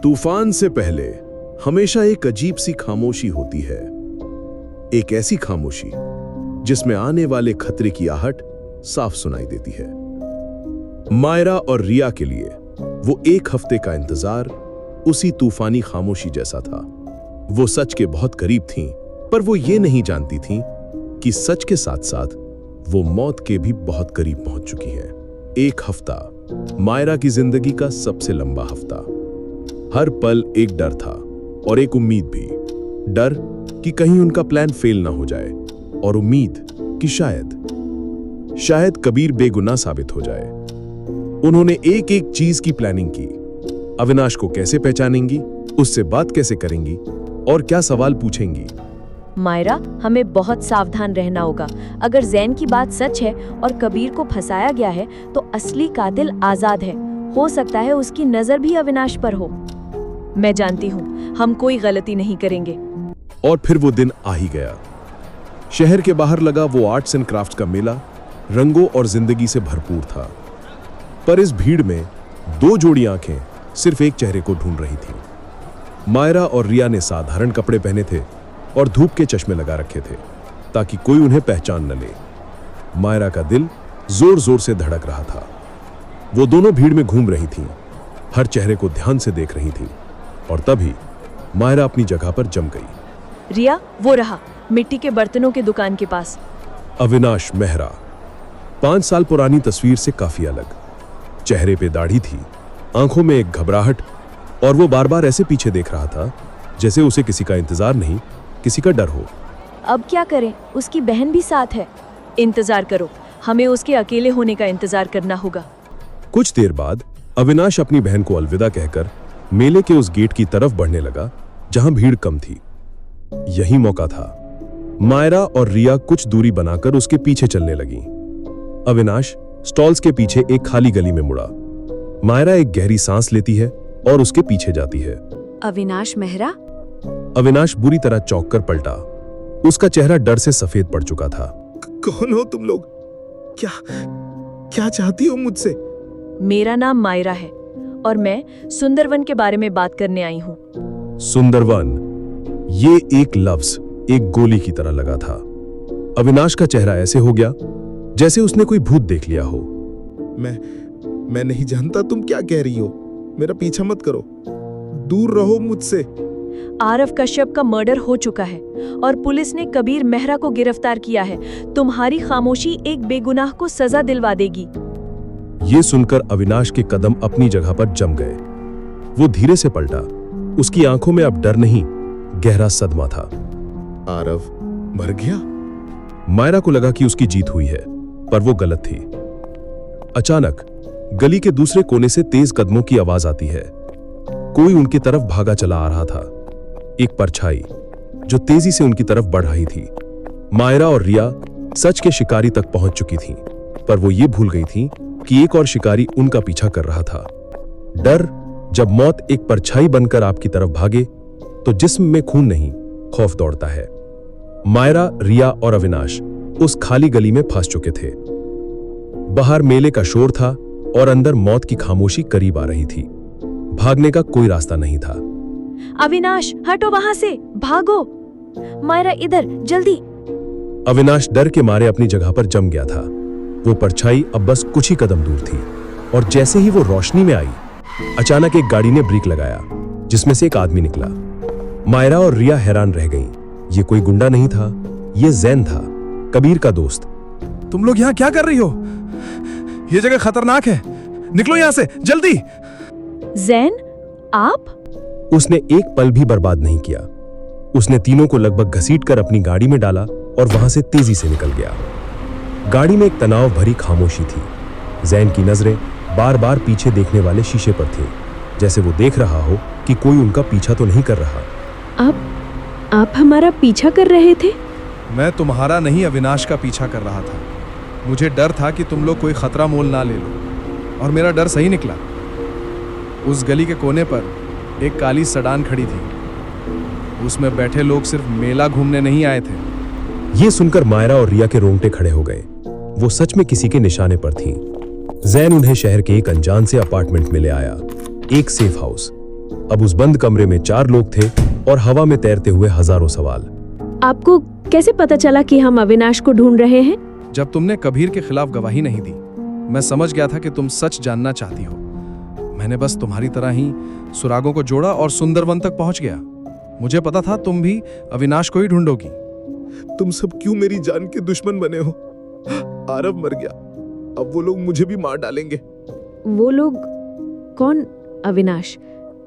तूफान से पहले हमेशा एक अजीब सी खामोशी होती है। एक ऐसी खामोशी जिसमें आने वाले खतरे की आहट साफ सुनाई देती है। मायरा और रिया के लिए वो एक हफ्ते का इंतजार उसी तूफानी खामोशी जैसा था। वो सच के बहुत करीब थीं, पर वो ये नहीं जानती थीं कि सच के साथ साथ वो मौत के भी बहुत करीब पहुंच चुकी हैं। एक हफ्ता मायरा की जिंदगी का सबसे लंबा हफ्ता। हर पल एक डर था और एक उम्मीद भी। डर कि कहीं उनका प्लान फेल ना हो जाए, और उम्मीद कि शायद कबीर बेगुनाह साबित हो जाए। उन्होंने एक एक चीज की प्लानिंग की। अविनाश को कैसे पहचानेंगी, उससे बात कैसे करेंगी और क्या सवाल पूछेंगी। मायरा, हमें बहुत सावधान रहना होगा। अगर जैन की बात सच है और कबीर को फंसाया गया है तो असली कातिल आजाद है। हो सकता है उसकी नजर भी अविनाश पर हो। मैं जानती हूँ हम कोई गलती नहीं करेंगे। और फिर वो दिन आ ही गया। शहर के बाहर लगा वो आर्ट्स एंड क्राफ्ट्स का मेला रंगों और जिंदगी से भरपूर था। पर इस भीड़ में दो जोड़ी आंखें सिर्फ एक चेहरे को ढूंढ रही थीं। मायरा और रिया ने साधारण कपड़े पहने थे और धूप के चश्मे लगा रखे थे ताकि कोई उन्हें पहचान न ले। मायरा का दिल जोर जोर से धड़क रहा था। वो दोनों भीड़ में घूम रही थीं, हर चेहरे को ध्यान से देख रही थीं, और तभी मायरा अपनी जगह पर जम गई। रिया, वो रहा मिट्टी के बर्तनों के दुकान के पास। अविनाश मेहरा 5 साल पुरानी तस्वीर से काफी अलग। चेहरे पे दाढ़ी थी, आंखों में एक घबराहट, और वो बार बार ऐसे पीछे देख रहा था जैसे उसे किसी का इंतजार नहीं, किसी का डर हो। अब क्या करें, उसकी बहन भी साथ है। इंतजार करो, हमें उसके अकेले होने का इंतजार करना होगा। कुछ देर बाद अविनाश अपनी बहन को अलविदा कहकर मेले के उस गेट की तरफ बढ़ने लगा जहां भीड़ कम थी। यही मौका था। मायरा और रिया कुछ दूरी बनाकर उसके पीछे चलने लगी। अविनाश स्टॉल्स के पीछे एक खाली गली में मुड़ा। मायरा एक गहरी सांस लेती है और उसके पीछे जाती है। अविनाश मेहरा? अविनाश बुरी तरह चौंक कर पलटा। उसका चेहरा डर से सफेद पड़ चुका था। कौन हो तुम लोग? क्या चाहती हो मुझसे? मेरा नाम मायरा है और मैं सुंदरवन के बारे में बात करने आई हूँ। सुंदरवन, ये एक लफ्ज एक गोली की तरह लगा था। अविनाश का चेहरा ऐसे हो गया जैसे उसने कोई भूत देख लिया हो। मैं नहीं जानता तुम क्या कह रही हो। मेरा पीछा मत करो, दूर रहो मुझसे। आरव कश्यप का मर्डर हो चुका है और पुलिस ने कबीर मेहरा को गिरफ्तार किया है। तुम्हारी खामोशी एक बेगुनाह को सजा दिलवा देगी। ये सुनकर अविनाश के कदम अपनी जगह पर जम गए। वो धीरे से पलटा। उसकी आंखों में अब डर नहीं, गहरा सदमा था। आरव मर गया? मायरा को लगा कि उसकी जीत हुई है, पर वो गलत थी। अचानक गली के दूसरे कोने से तेज कदमों की आवाज आती है। कोई उनकी तरफ भागा चला आ रहा था। एक परछाई जो तेजी से उनकी तरफ बढ़ रही थी। मायरा और रिया सच के शिकारी तक पहुंच चुकी थीं, पर वो ये भूल गई थीं कि एक और शिकारी उनका पीछा कर रहा था। डर, जब मौत एक परछाई बनकर आपकी तरफ भागे तो जिस्म में खून नहीं, खौफ दौड़ता है। मायरा, रिया और अविनाश उस खाली गली में फंस चुके थे। बाहर मेले का शोर था और अंदर मौत की खामोशी करीब आ रही थी। भागने का कोई रास्ता नहीं था। अविनाश, हटो वहां से, भागो। मायरा, इधर जल्दी। अविनाश डर के मारे अपनी जगह पर जम गया था। वो परछाई अब बस कुछ ही कदम दूर थी, और जैसे ही वो रोशनी में आई, अचानक एक गाड़ी ने ब्रेक लगाया जिसमें से एक आदमी निकला। मायरा और रिया हैरान रह गईं। ये कोई गुंडा नहीं था, ये जैन था, कबीर का दोस्त। तुम लोग यहाँ क्या कर रही हो? ये जगह खतरनाक है, निकलो यहाँ से जल्दी। जैन, आप? उसने एक पल भी बर्बाद नहीं किया। उसने तीनों को लगभग घसीटकर अपनी गाड़ी में डाला और वहां से तेजी से निकल गया। गाड़ी में एक तनाव भरी खामोशी थी। जैन की नजरें बार बार पीछे देखने वाले शीशे पर थी, जैसे वो देख रहा हो कि कोई उनका पीछा तो नहीं कर रहा। आप हमारा पीछा कर रहे थे? मैं तुम्हारा नहीं, अविनाश का पीछा कर रहा था। मुझे डर था कि तुम लोग कोई खतरा मोल ना ले लो, और मेरा डर सही निकला। उस गली के कोने पर एक काली सडान खड़ी थी। उसमें बैठे लोग सिर्फ मेला घूमने नहीं आए थे। ये सुनकर मायरा और रिया के रोंगटे खड़े हो गए। वो सच में किसी के निशाने पर थीं। जैन उन्हें शहर के एक अनजान से अपार्टमेंट में ले आया, एक सेफ हाउस। अब उस बंद कमरे में 4 लोग थे और हवा में तैरते हुए हजारों सवाल। आपको कैसे पता चला कि हम अविनाश को ढूंढ रहे हैं? जब तुमने कबीर के खिलाफ गवाही नहीं दी, मैं समझ गया था कि तुम सच जानना चाहती हो। मैंने बस तुम्हारी तरह ही सुरागों को जोड़ा और सुंदरवन तक पहुंच गया। मुझे पता था तुम भी अविनाश को ही ढूंढोगी। तुम सब क्यों मेरी जान के दुश्मन बने हो? आरव मर गया, अब वो लोग मुझे भी मार डालेंगे। वो लोग कौन? अविनाश?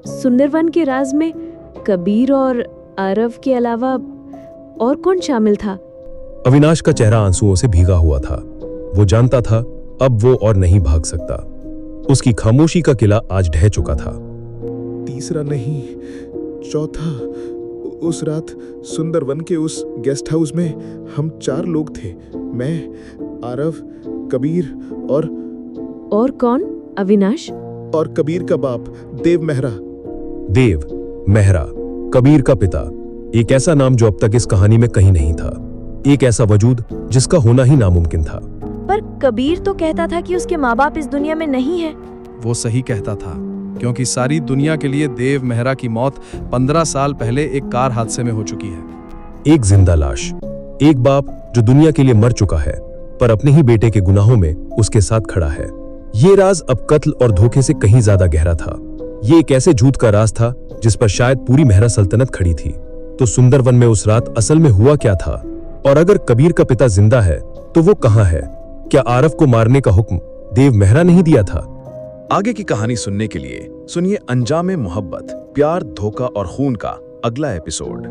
सुंदरवन के राज में कबीर और आरव के अलावा और कौन शामिल था? अविनाश का चेहरा आंसुओं से भीगा हुआ था। वो जानता था अब वो और नहीं भाग सकता। उसकी खामोशी का किला आज ढह चुका था। तीसरा नहीं, चौथा। उस रात सुंदरवन के उस गेस्ट हाउस में हम 4 लोग थे। मैं, आरव, कबीर और कौन? अविनाश और कबीर का बाप देव मेहरा। देव मेहरा, कबीर का पिता, एक ऐसा नाम जो अब तक इस कहानी में कहीं नहीं था। एक ऐसा वजूद जिसका होना ही नामुमकिन था। पर कबीर तो कहता था कि उसके माँ बाप इस दुनिया में नहीं है। वो सही कहता था, क्योंकि सारी दुनिया के लिए देव मेहरा की मौत 15 साल पहले एक कार हादसे में हो चुकी है। एक जिंदा लाश, एक बाप जो दुनिया के लिए मर चुका है पर अपने ही बेटे के गुनाहों में उसके साथ खड़ा है। ये राज अब कत्ल और धोखे से कहीं ज्यादा गहरा था। ये एक ऐसे झूठ का राज था जिस पर शायद पूरी मेहरा सल्तनत खड़ी थी। तो सुंदरवन में उस रात असल में हुआ क्या था? और अगर कबीर का पिता जिंदा है तो वो कहां है? क्या आरव को मारने का हुक्म देव मेहरा नहीं दिया था? आगे की कहानी सुनने के लिए सुनिए अंजाम मोहब्बत, प्यार, धोखा और खून का अगला एपिसोड।